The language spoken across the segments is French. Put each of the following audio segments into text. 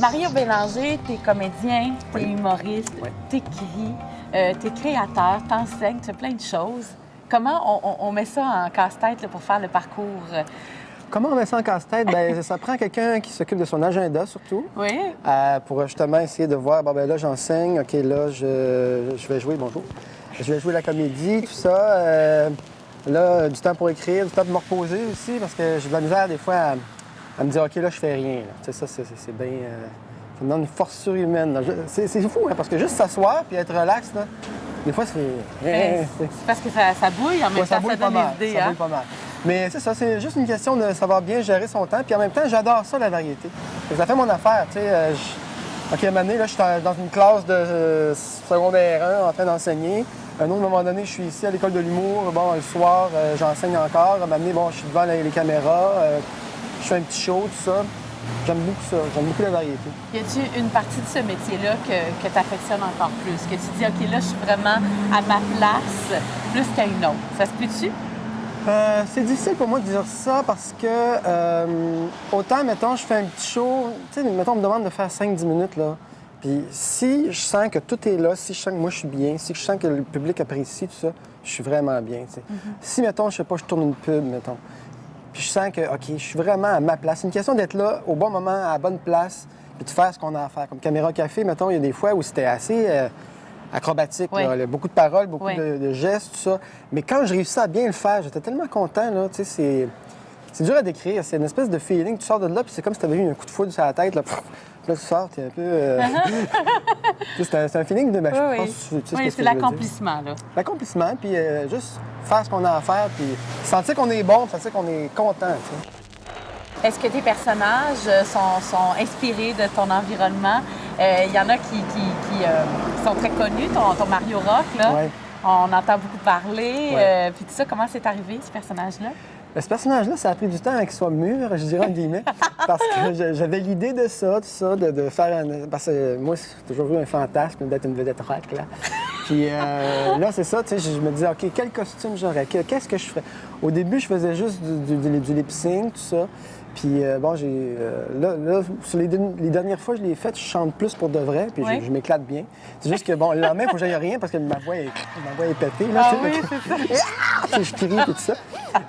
Mario Bélanger, t'es comédien, t'es humoriste, t'écris, t'es créateur, t'enseignes, tu fais plein de choses. Comment on met ça en casse-tête là, pour faire le parcours? Comment on met ça en casse-tête? Bien, ça prend quelqu'un qui s'occupe de son agenda, surtout. Oui. Pour justement essayer de voir, bon, ben là, j'enseigne, OK, là, je vais jouer, bonjour. Je vais jouer la comédie, tout ça. Là, du temps pour écrire, du temps pour me reposer aussi, parce que j'ai de la misère, des fois, à me dire, OK, là, je fais rien. Tu sais, ça, c'est bien... ça me donne une force surhumaine. C'est fou, hein, parce que juste s'asseoir puis être relax, là, des fois, c'est... C'est parce que ça bouille, en même temps, ça donne des idées. Ça bouille pas mal. Mais c'est ça, c'est juste une question de savoir bien gérer son temps. Puis en même temps, j'adore ça, la variété. Ça fait mon affaire, tu sais. OK, à un moment donné, là, je suis dans une classe de secondaire 1 en train d'enseigner. À un autre moment donné, je suis ici à l'école de l'humour. Bon, le soir, j'enseigne encore. À un moment donné, bon, je suis devant les caméras. Je fais un petit show, tout ça. J'aime beaucoup ça. J'aime beaucoup la variété. Y a-t-il une partie de ce métier-là que tu affectionnes encore plus? Que tu dis, OK, là, je suis vraiment à ma place plus qu'à une autre. Ça se peut-tu? C'est difficile pour moi de dire ça parce que autant, mettons, je fais un petit show, tu sais, mettons, on me demande de faire 5-10 minutes, là. Puis si je sens que tout est là, si je sens que moi je suis bien, si je sens que le public apprécie tout ça, je suis vraiment bien, tu sais. Si, mettons, je sais pas, je tourne une pub, mettons, puis je sens que, OK, je suis vraiment à ma place. C'est une question d'être là au bon moment, à la bonne place, puis de faire ce qu'on a à faire. Comme Caméra Café, mettons, il y a des fois où c'était assez... acrobatique, oui. Là, beaucoup de paroles, beaucoup oui. de gestes, tout ça. Mais quand je réussis à bien le faire, j'étais tellement content, là, tu sais, c'est dur à décrire. C'est une espèce de feeling. Tu sors de là, puis c'est comme si tu avais eu un coup de foudre sur la tête, là. Puis là, tu sors, t'es un peu... c'est un feeling de... Oui, je pense, oui, c'est l'accomplissement, là. L'accomplissement, puis juste faire ce qu'on a à faire, puis sentir qu'on est bon, sentir qu'on est content, tu sais. Est-ce que tes personnages sont inspirés de ton environnement? Il y en a qui sont très connus, ton Mario Rock, là. Ouais. On entend beaucoup parler. Ouais. Puis tout ça, comment c'est arrivé, ce personnage-là? Ce personnage-là, ça a pris du temps à qu'il soit mûr, je dirais, en guillemets, parce que j'avais l'idée de ça, tout ça, de faire un... Parce que moi, j'ai toujours eu un fantasme d'être une vedette rock, là. Puis là, c'est ça, tu sais, je me disais, OK, quel costume j'aurais? Qu'est-ce que je ferais? Au début, je faisais juste du lip-sync, tout ça. Puis bon, là, sur les dernières fois que je l'ai fait, je chante plus pour de vrai, puis je m'éclate bien. C'est juste que, bon, le lendemain, il faut que j'aille rien parce que ma voix est pétée, là. Ah oui, c'est ça. Je crie et tout ça.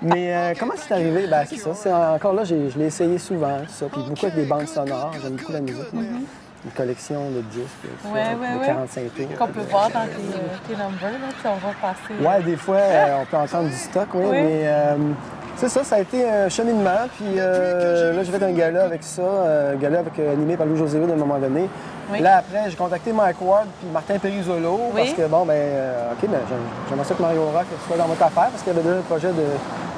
Mais comment c'est arrivé? Ben c'est ça. C'est encore là, je l'ai essayé souvent, tout ça. Puis beaucoup avec des bandes sonores. J'aime beaucoup la musique. Une collection de disques, de 45 tours. Qu'on peut voir dans tes numbers, là, puis on va passer... Oui, des fois, on peut entendre du stock, oui. Mais c'est ça, ça a été un cheminement. Puis là, j'ai fait un gala avec ça, un gala animé par Louis-José Hood à un moment donné. Oui. Là, après, j'ai contacté Mike Ward puis Martin Périsolo parce que, bon, OK, j'aimerais ça que Mario Rock soit dans votre affaire parce qu'il y avait déjà le projet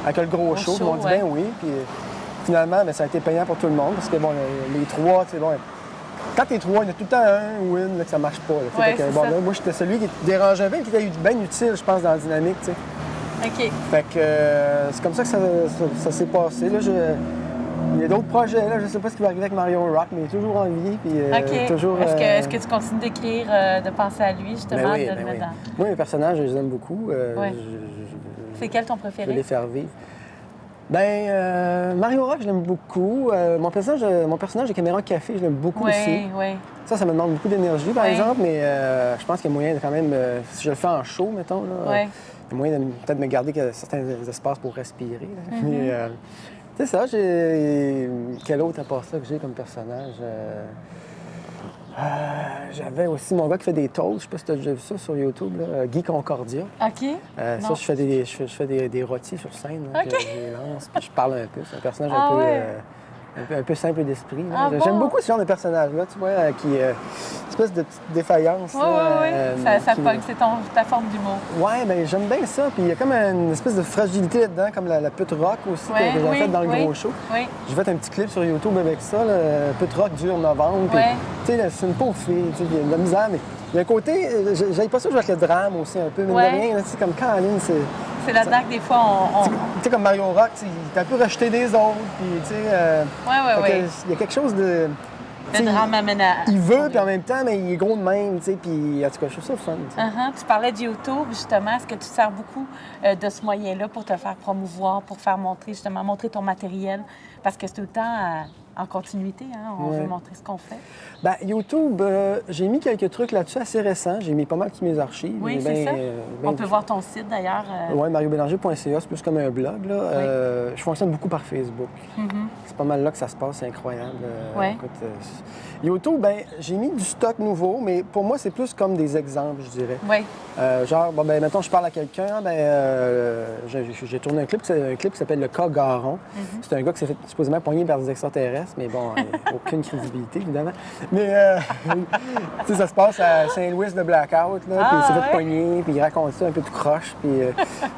avec le gros show. Ils m'ont dit, ben oui. Puis finalement, ça a été payant pour tout le monde parce que, bon, les trois, tu sais, bon... Quand t'es trois, il y a tout le temps un ou une là, que ça marche pas. Là, là, moi, j'étais celui qui dérangeait bien, qui était bien utile, je pense, dans la dynamique. T'sais. OK. Fait que c'est comme ça que ça s'est passé. Là, il y a d'autres projets. Là, je sais pas ce qui va arriver avec Mario Rock, mais il est toujours en vie. Puis, toujours, est-ce que tu continues d'écrire, de penser à lui, justement, oui, de le mettre dans... Moi, mes personnages, je les aime beaucoup. C'est quel ton préféré? Je vais les faire vivre. Mario Rock, je l'aime beaucoup. Mon personnage de Caméra Café, je l'aime beaucoup aussi. Oui. Ça me demande beaucoup d'énergie, par exemple, mais je pense qu'il y a moyen de quand même, si je le fais en show, mettons, là, il y a moyen de peut-être me garder certains espaces pour respirer. Mais c'est ça, quel autre à part ça que j'ai comme personnage? J'avais aussi mon gars qui fait des toasts, je sais pas si tu as déjà vu ça sur YouTube, là, Guy Concordia. OK. Ça, je fais des rôtis sur scène, là, que je lance, puis je parle un peu. C'est un personnage un peu simple d'esprit. J'aime beaucoup ce genre de personnage-là, tu vois, qui une espèce de petite défaillance. Oui. Ça pogne, c'est ta forme d'humour. Oui, bien, j'aime bien ça. Puis il y a comme une espèce de fragilité là-dedans, comme la pute rock aussi, que j'ai faite dans le gros show. Oui. J'ai fait un petit clip sur YouTube avec ça, là, pute rock dure novembre. Puis, tu sais, c'est une pauvre fille, tu sais, il y a de la misère, mais il y a un côté, j'avais pas ça jouer avec le drame aussi un peu, mais de rien, tu sais, comme Caroline, c'est là-dedans que des fois, on... Tu sais, comme Mario Rock, il est un peu rejeté des autres, puis tu sais... Il y a quelque chose de... Le drame amène à... Il veut, puis en même temps, mais il est gros de même, tu sais, puis en tout cas, je trouve ça le fun. Tu parlais de YouTube, justement. Est-ce que tu te sers beaucoup de ce moyen-là pour te faire promouvoir, pour faire montrer ton matériel? Parce que c'est tout le temps en continuité, hein? On veut montrer ce qu'on fait. Bien, YouTube, j'ai mis quelques trucs là-dessus assez récents. J'ai mis pas mal tous mes archives. Oui, c'est ça. On peut voir ton site, d'ailleurs. Oui, mariobélanger.ca, c'est plus comme un blog. Là. Je fonctionne beaucoup par Facebook. C'est pas mal là que ça se passe, c'est incroyable. Écoute, YouTube, bien, j'ai mis du stock nouveau, mais pour moi, c'est plus comme des exemples, je dirais. Oui. Genre, bon, ben, mettons, je parle à quelqu'un, j'ai tourné un clip qui s'appelle Le Cas Garon. C'est un gars qui s'est fait supposément pogner par des extraterrestres, mais bon, aucune crédibilité, évidemment. Mais, tu sais, ça se passe à Saint-Louis de Blackout, là, puis il s'est fait pogner, puis il raconte ça un peu tout croche, puis...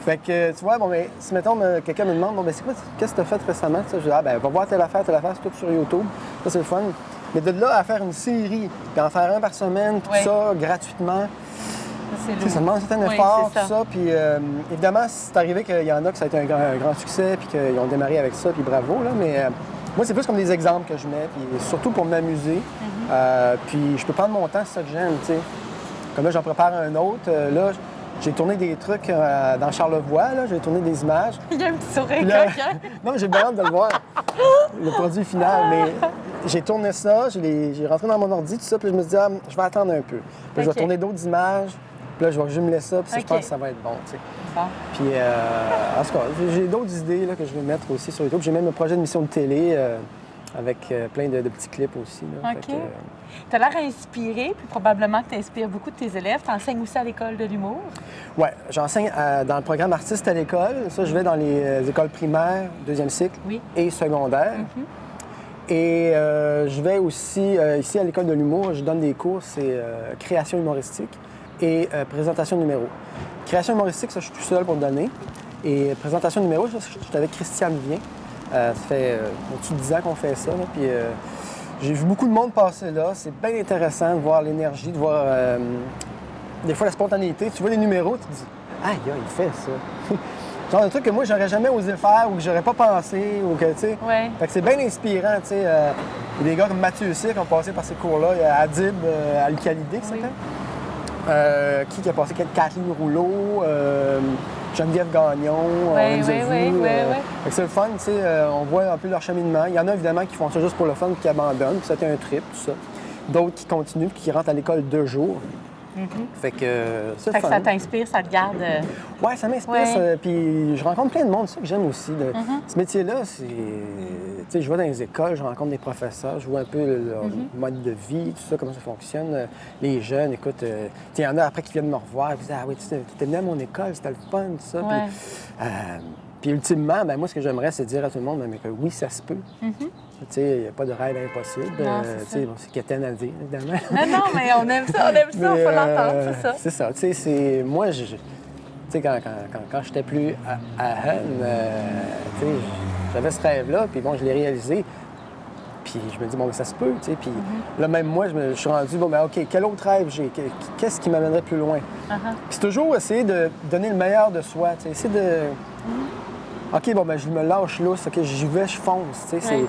fait que, tu vois, bon, ben, si, mettons, quelqu'un me demande, bon, ben, c'est quoi, qu'est-ce que tu as fait récemment? Ça, je dis, ben, va voir telle affaire, c'est tout sur YouTube. Ça, c'est le fun. Mais de là à faire une série, puis en faire un par semaine, tout ça, gratuitement, ça demande un certain effort, tout ça. Puis évidemment, c'est arrivé qu'il y en a que ça a été un grand succès, puis qu'ils ont démarré avec ça, puis bravo, là. Mais moi, c'est plus comme des exemples que je mets, puis surtout pour m'amuser. Puis je peux prendre mon temps, c'est ça que j'aime, tu sais. Comme là, j'en prépare un autre. Là, j'ai tourné des trucs dans Charlevoix, là. J'ai tourné des images. Il y a un petit sourire coquin. Non, j'ai bien hâte de le voir, le produit final. Mais j'ai tourné ça, j'ai rentré dans mon ordi, tout ça, puis je me suis dit, je vais attendre un peu. Puis je vais tourner d'autres images, puis là, je vais jumeler ça, puis je pense que ça va être bon, tu sais. Bon. Puis, en tout cas, j'ai d'autres idées là, que je vais mettre aussi sur YouTube. J'ai même un projet d'émission de télé avec plein de petits clips aussi. Là. OK. Tu as l'air inspiré, puis probablement que tu inspires beaucoup de tes élèves. Tu enseignes aussi à l'école de l'humour? Oui, j'enseigne dans le programme artiste à l'école. Ça, je vais dans les écoles primaires, deuxième cycle et secondaire. Et je vais aussi, ici à l'école de l'humour, je donne des cours, c'est création humoristique et présentation numéro. Création humoristique, ça, je suis tout seul pour le donner. Et présentation numéro, je suis avec Christiane Vien. Ça fait au-dessus de 10 ans qu'on fait ça. Là, puis j'ai vu beaucoup de monde passer là. C'est bien intéressant de voir l'énergie, de voir des fois la spontanéité. Tu vois les numéros, tu te dis « Aïe, il fait ça! » Genre de trucs que moi, j'aurais jamais osé faire ou que j'aurais pas pensé ou que, tu sais... Fait que c'est bien inspirant, tu sais. Il y a des gars comme Mathieu Cyr qui ont passé par ces cours-là. Il y a Adib Al-Khalidi, qui s'appelle. Qui a passé Kathleen Rouleau, Geneviève Gagnon, on les a vus. Fait que c'est le fun, tu sais, on voit un peu leur cheminement. Il y en a évidemment qui font ça juste pour le fun et qui abandonnent, puis c'était un trip, tout ça. D'autres qui continuent puis qui rentrent à l'école 2 jours. Fait que c'est fait fun. Que ça t'inspire, ça te garde... Oui, ça m'inspire. Puis je rencontre plein de monde, c'est ça que j'aime aussi. Ce métier-là, c'est... Tu sais, je vais dans les écoles, je rencontre des professeurs, je vois un peu leur mode de vie, tout ça, comment ça fonctionne. Les jeunes, écoute, il y en a après qui viennent me revoir, ils disent « Ah oui, tu t'es venu à mon école, c'était le fun, tout ça. » Puis ultimement, ben, moi, ce que j'aimerais, c'est dire à tout le monde que oui, ça se peut. Tu sais, il n'y a pas de rêve impossible. C'est quétaine à dire, évidemment. Non, mais on aime ça, il faut l'entendre, c'est ça. C'est ça. Tu sais, moi, tu sais, quand j'étais plus à Hun, tu sais, j'avais ce rêve-là, puis bon, je l'ai réalisé. Puis je me dis, bon, ça se peut, tu sais. Puis là, même moi, je suis rendu, bon, ben OK, quel autre rêve j'ai? Qu'est-ce qui m'amènerait plus loin? Puis c'est toujours essayer de donner le meilleur de soi, tu sais. Essayer de... OK, bon, ben je me lâche là, OK, j'y vais, je fonce, tu sais.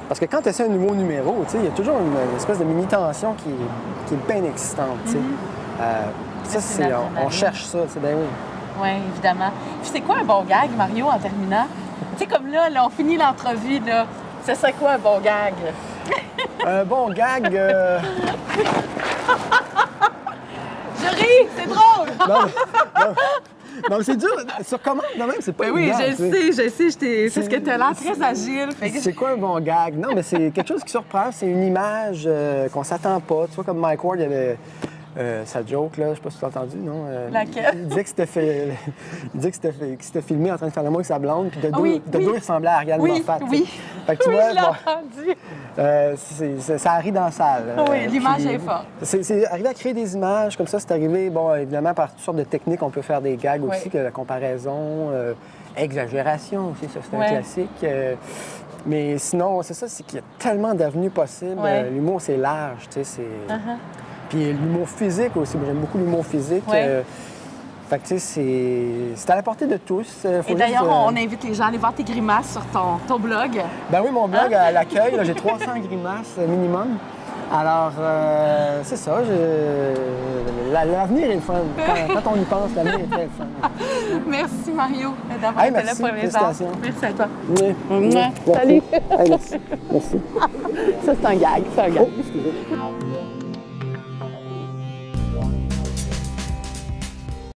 Parce que quand tu essaies un nouveau numéro, tu sais, il y a toujours une espèce de mini-tension qui est bien excitante, tu sais. Ça, on cherche ça, tu sais, ben oui. Oui, évidemment. Puis c'est quoi un bon gag, Mario, en terminant? Tu sais, comme là, on finit l'entrevue, là. Ce serait quoi un bon gag? Un bon gag... Je ris, c'est drôle! Non, mais c'est dur. Sur commande, quand même, c'est pas évident. Oui, je sais. C'est ce que tu as l'air très agile. C'est quoi un bon gag? Non, mais c'est quelque chose qui surprend. C'est une image qu'on s'attend pas. Tu vois, comme Mike Ward, il y avait sa joke, là, je sais pas si tu l'as entendu, non? Laquelle? Il disait qu'il s'était filmé en train de faire l'amour avec sa blonde, puis de dos, il ressemblait à Ariel Moffat. Fait que tu vois, je l'ai entendu. Ça arrive dans la salle. Oui, l'image est forte. C'est arrivé à créer des images comme ça. C'est arrivé, bon, évidemment, par toutes sortes de techniques, on peut faire des gags aussi, que la comparaison, exagération aussi, ça, c'est un classique. Mais sinon, c'est ça, c'est qu'il y a tellement d'avenues possibles. L'humour, c'est large, tu sais, c'est... Puis l'humour physique aussi, moi, j'aime beaucoup l'humour physique. Fait que, tu sais, c'est à la portée de tous. Et d'ailleurs, on invite les gens à aller voir tes grimaces sur ton blog. Ben oui, mon blog à l'accueil, j'ai 300 grimaces minimum. Alors, c'est ça. L'avenir est le fun. Quand on y pense, l'avenir est très le fun. Merci, Mario, d'avoir été là pour les arts. Merci à toi. Oui. Salut. Merci. Merci. Ça, c'est un gag. C'est un gag. Oh, excusez.